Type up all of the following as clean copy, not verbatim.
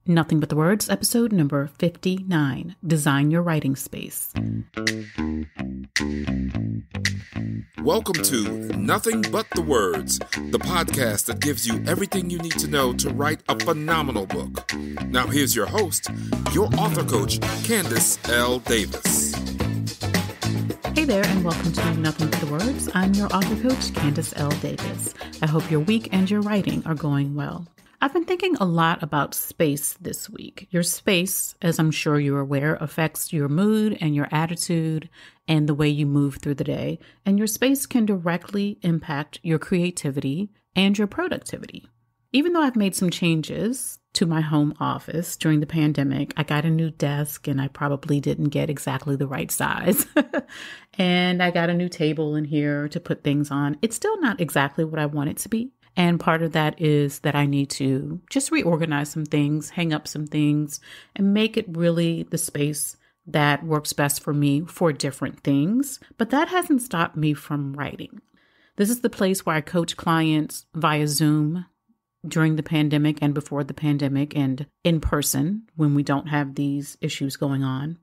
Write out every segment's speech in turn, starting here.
Nothing But the Words, episode number 59, Design Your Writing Space. Welcome to Nothing But the Words, the podcast that gives you everything you need to know to write a phenomenal book. Now here's your host, your author coach, Candace L. Davis. Hey there, and welcome to Nothing But the Words. I'm your author coach, Candace L. Davis. I hope your week and your writing are going well. I've been thinking a lot about space this week. Your space, as I'm sure you're aware, affects your mood and your attitude and the way you move through the day. And your space can directly impact your creativity and your productivity. Even though I've made some changes to my home office during the pandemic, I got a new desk and I probably didn't get exactly the right size. And I got a new table in here to put things on. It's still not exactly what I want it to be. And part of that is that I need to just reorganize some things, hang up some things, and make it really the space that works best for me for different things. But that hasn't stopped me from writing. This is the place where I coach clients via Zoom during the pandemic and before the pandemic and in person when we don't have these issues going on.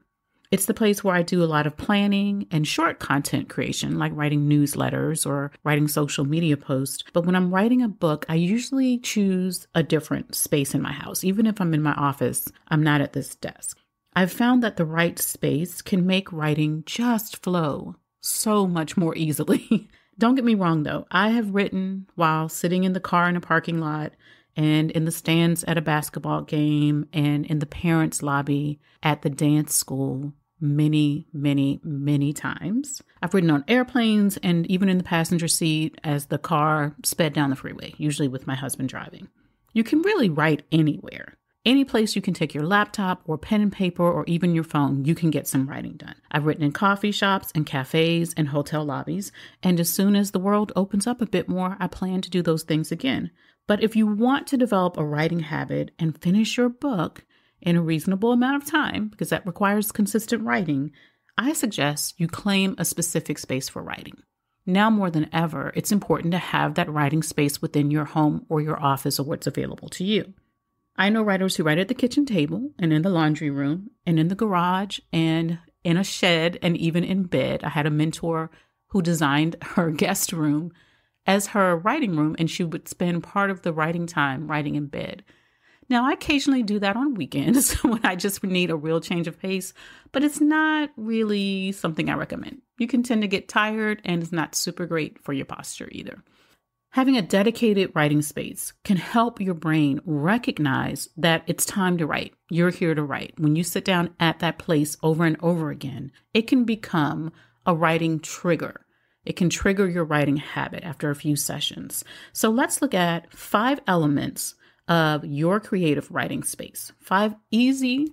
It's the place where I do a lot of planning and short content creation, like writing newsletters or writing social media posts. But when I'm writing a book, I usually choose a different space in my house. Even if I'm in my office, I'm not at this desk. I've found that the right space can make writing just flow so much more easily. Don't get me wrong, though. I have written while sitting in the car in a parking lot and in the stands at a basketball game and in the parents' lobby at the dance school many, many, many times. I've written on airplanes and even in the passenger seat as the car sped down the freeway, usually with my husband driving. You can really write anywhere. Any place you can take your laptop or pen and paper or even your phone, you can get some writing done. I've written in coffee shops and cafes and hotel lobbies, and as soon as the world opens up a bit more, I plan to do those things again. But if you want to develop a writing habit and finish your book in a reasonable amount of time, because that requires consistent writing, I suggest you claim a specific space for writing. Now more than ever, it's important to have that writing space within your home or your office or what's available to you. I know writers who write at the kitchen table and in the laundry room and in the garage and in a shed and even in bed. I had a mentor who designed her guest room as her writing room, and she would spend part of the writing time writing in bed. Now, I occasionally do that on weekends when I just need a real change of pace, but it's not really something I recommend. You can tend to get tired, and it's not super great for your posture either. Having a dedicated writing space can help your brain recognize that it's time to write. You're here to write. When you sit down at that place over and over again, it can become a writing trigger. It can trigger your writing habit after a few sessions. So let's look at 5 elements of your creative writing space. 5 easy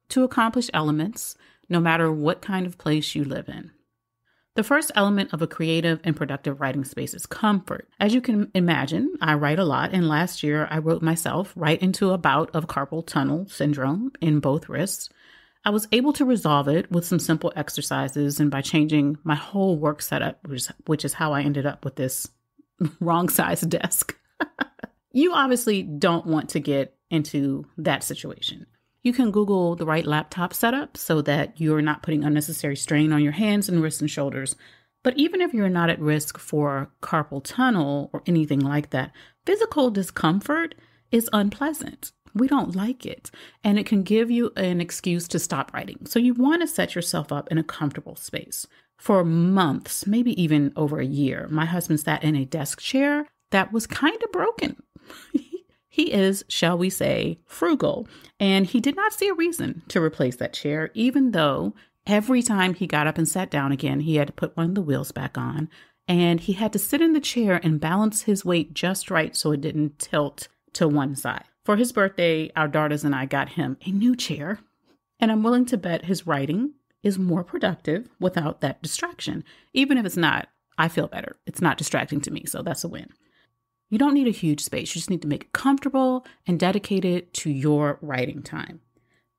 to accomplish elements, no matter what kind of place you live in. The first element of a creative and productive writing space is comfort. As you can imagine, I write a lot, and last year I wrote myself right into a bout of carpal tunnel syndrome in both wrists. I was able to resolve it with some simple exercises and by changing my whole work setup, which is how I ended up with this wrong size desk. You obviously don't want to get into that situation. You can Google the right laptop setup so that you're not putting unnecessary strain on your hands and wrists and shoulders. But even if you're not at risk for carpal tunnel or anything like that, physical discomfort is unpleasant. We don't like it, and it can give you an excuse to stop writing. So you want to set yourself up in a comfortable space. For months, maybe even over a year, my husband sat in a desk chair that was kind of broken. He is, shall we say, frugal, and he did not see a reason to replace that chair, even though every time he got up and sat down again, he had to put one of the wheels back on, and he had to sit in the chair and balance his weight just right so it didn't tilt to one side. For his birthday, our daughters and I got him a new chair, and I'm willing to bet his writing is more productive without that distraction. Even if it's not, I feel better. It's not distracting to me, so that's a win. You don't need a huge space. You just need to make it comfortable and dedicated to your writing time.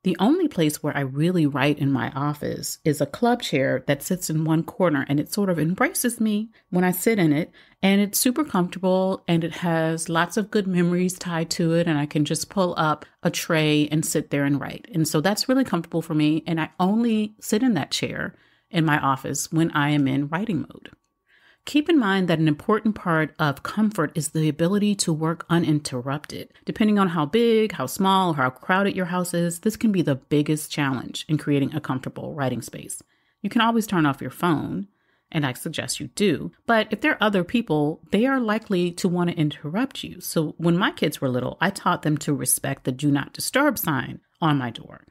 The only place where I really write in my office is a club chair that sits in one corner, and it sort of embraces me when I sit in it. And it's super comfortable, and it has lots of good memories tied to it. And I can just pull up a tray and sit there and write. And so that's really comfortable for me. And I only sit in that chair in my office when I am in writing mode. Keep in mind that an important part of comfort is the ability to work uninterrupted. Depending on how big, how small, or how crowded your house is, this can be the biggest challenge in creating a comfortable writing space. You can always turn off your phone, and I suggest you do. But if there are other people, they are likely to want to interrupt you. So when my kids were little, I taught them to respect the do not disturb sign on my door.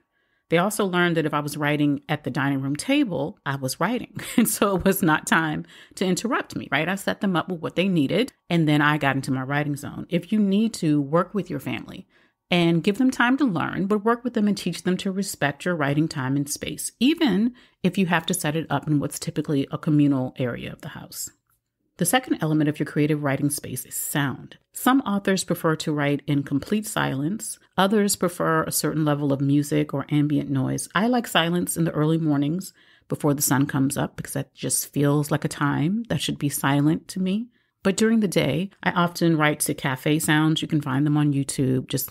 They also learned that if I was writing at the dining room table, I was writing. And so it was not time to interrupt me, right? I set them up with what they needed, and then I got into my writing zone. If you need to, work with your family and give them time to learn, but work with them and teach them to respect your writing time and space, even if you have to set it up in what's typically a communal area of the house. The second element of your creative writing space is sound. Some authors prefer to write in complete silence. Others prefer a certain level of music or ambient noise. I like silence in the early mornings before the sun comes up because that just feels like a time that should be silent to me. But during the day, I often write to cafe sounds. You can find them on YouTube. Just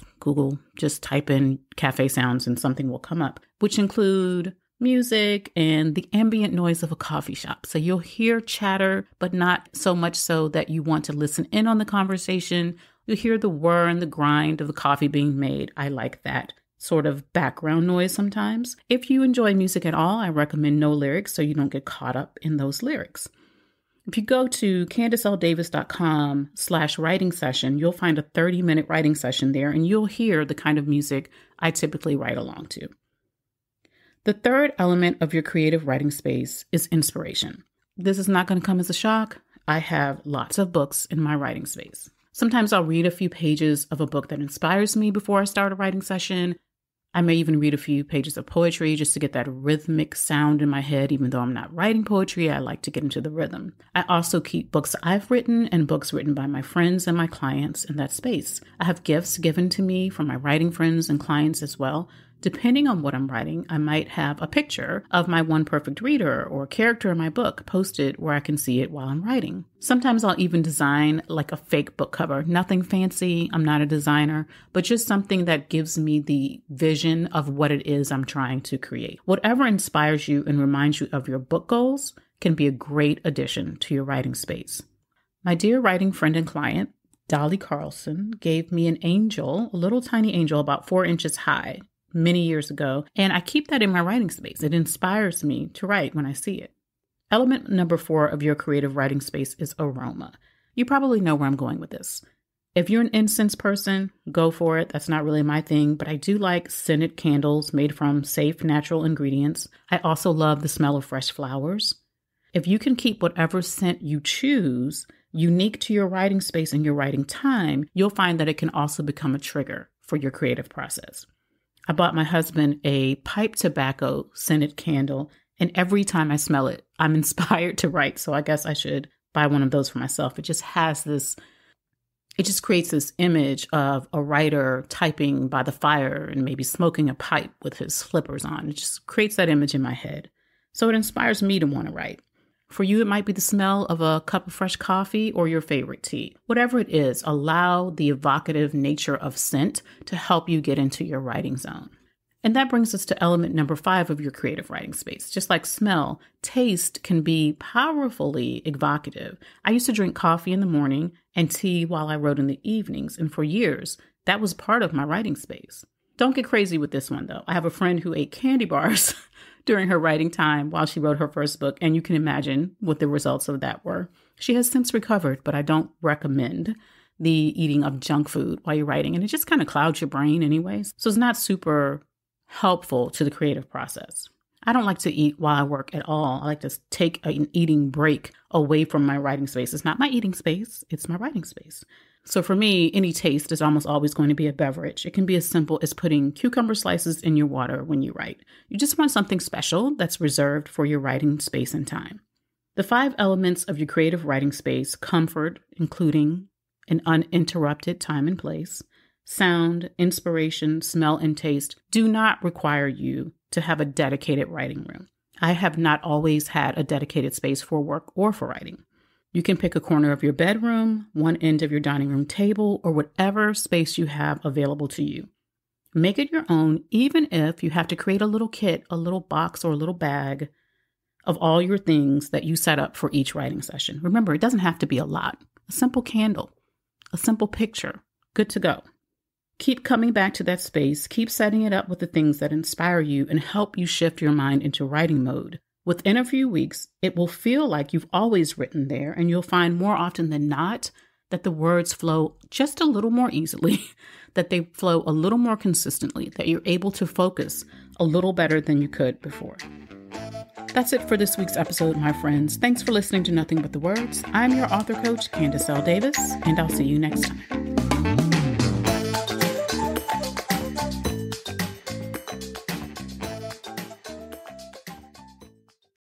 type in cafe sounds and something will come up, which include music and the ambient noise of a coffee shop. So you'll hear chatter, but not so much so that you want to listen in on the conversation. You'll hear the whir and the grind of the coffee being made. I like that sort of background noise sometimes. If you enjoy music at all, I recommend no lyrics so you don't get caught up in those lyrics. If you go to CandiceLDavis.com/writing session, you'll find a 30-minute writing session there, and you'll hear the kind of music I typically write along to. The third element of your creative writing space is inspiration. This is not going to come as a shock. I have lots of books in my writing space. Sometimes I'll read a few pages of a book that inspires me before I start a writing session. I may even read a few pages of poetry just to get that rhythmic sound in my head. Even though I'm not writing poetry, I like to get into the rhythm. I also keep books I've written and books written by my friends and my clients in that space. I have gifts given to me from my writing friends and clients as well. Depending on what I'm writing, I might have a picture of my one perfect reader or character in my book posted where I can see it while I'm writing. Sometimes I'll even design like a fake book cover. Nothing fancy. I'm not a designer, but just something that gives me the vision of what it is I'm trying to create. Whatever inspires you and reminds you of your book goals can be a great addition to your writing space. My dear writing friend and client, Dolly Carlson, gave me an angel, a little tiny angel about 4 inches high, many years ago, and I keep that in my writing space. It inspires me to write when I see it. Element number 4 of your creative writing space is aroma. You probably know where I'm going with this. If you're an incense person, go for it. That's not really my thing, but I do like scented candles made from safe, natural ingredients. I also love the smell of fresh flowers. If you can keep whatever scent you choose unique to your writing space and your writing time, you'll find that it can also become a trigger for your creative process. I bought my husband a pipe tobacco scented candle, and every time I smell it, I'm inspired to write. So I guess I should buy one of those for myself. It just creates this image of a writer typing by the fire and maybe smoking a pipe with his slippers on. It just creates that image in my head. So it inspires me to want to write. For you, it might be the smell of a cup of fresh coffee or your favorite tea. Whatever it is, allow the evocative nature of scent to help you get into your writing zone. And that brings us to element number 5 of your creative writing space. Just like smell, taste can be powerfully evocative. I used to drink coffee in the morning and tea while I wrote in the evenings. And for years, that was part of my writing space. Don't get crazy with this one, though. I have a friend who ate candy bars during her writing time while she wrote her first book, and you can imagine what the results of that were. She has since recovered, but I don't recommend the eating of junk food while you're writing, and it just kind of clouds your brain anyways. So it's not super helpful to the creative process. I don't like to eat while I work at all. I like to take an eating break away from my writing space. It's not my eating space, it's my writing space. So for me, any taste is almost always going to be a beverage. It can be as simple as putting cucumber slices in your water when you write. You just want something special that's reserved for your writing space and time. The 5 elements of your creative writing space: comfort, including an uninterrupted time and place; sound, inspiration, smell, and taste do not require you to have a dedicated writing room. I have not always had a dedicated space for work or for writing. You can pick a corner of your bedroom, one end of your dining room table, or whatever space you have available to you. Make it your own, even if you have to create a little kit, a little box, or a little bag of all your things that you set up for each writing session. Remember, it doesn't have to be a lot. A simple candle, a simple picture, good to go. Keep coming back to that space. Keep setting it up with the things that inspire you and help you shift your mind into writing mode. Within a few weeks, it will feel like you've always written there, and you'll find more often than not that the words flow just a little more easily, that they flow a little more consistently, that you're able to focus a little better than you could before. That's it for this week's episode, my friends. Thanks for listening to Nothing But the Words. I'm your author coach, Candace L. Davis, and I'll see you next time.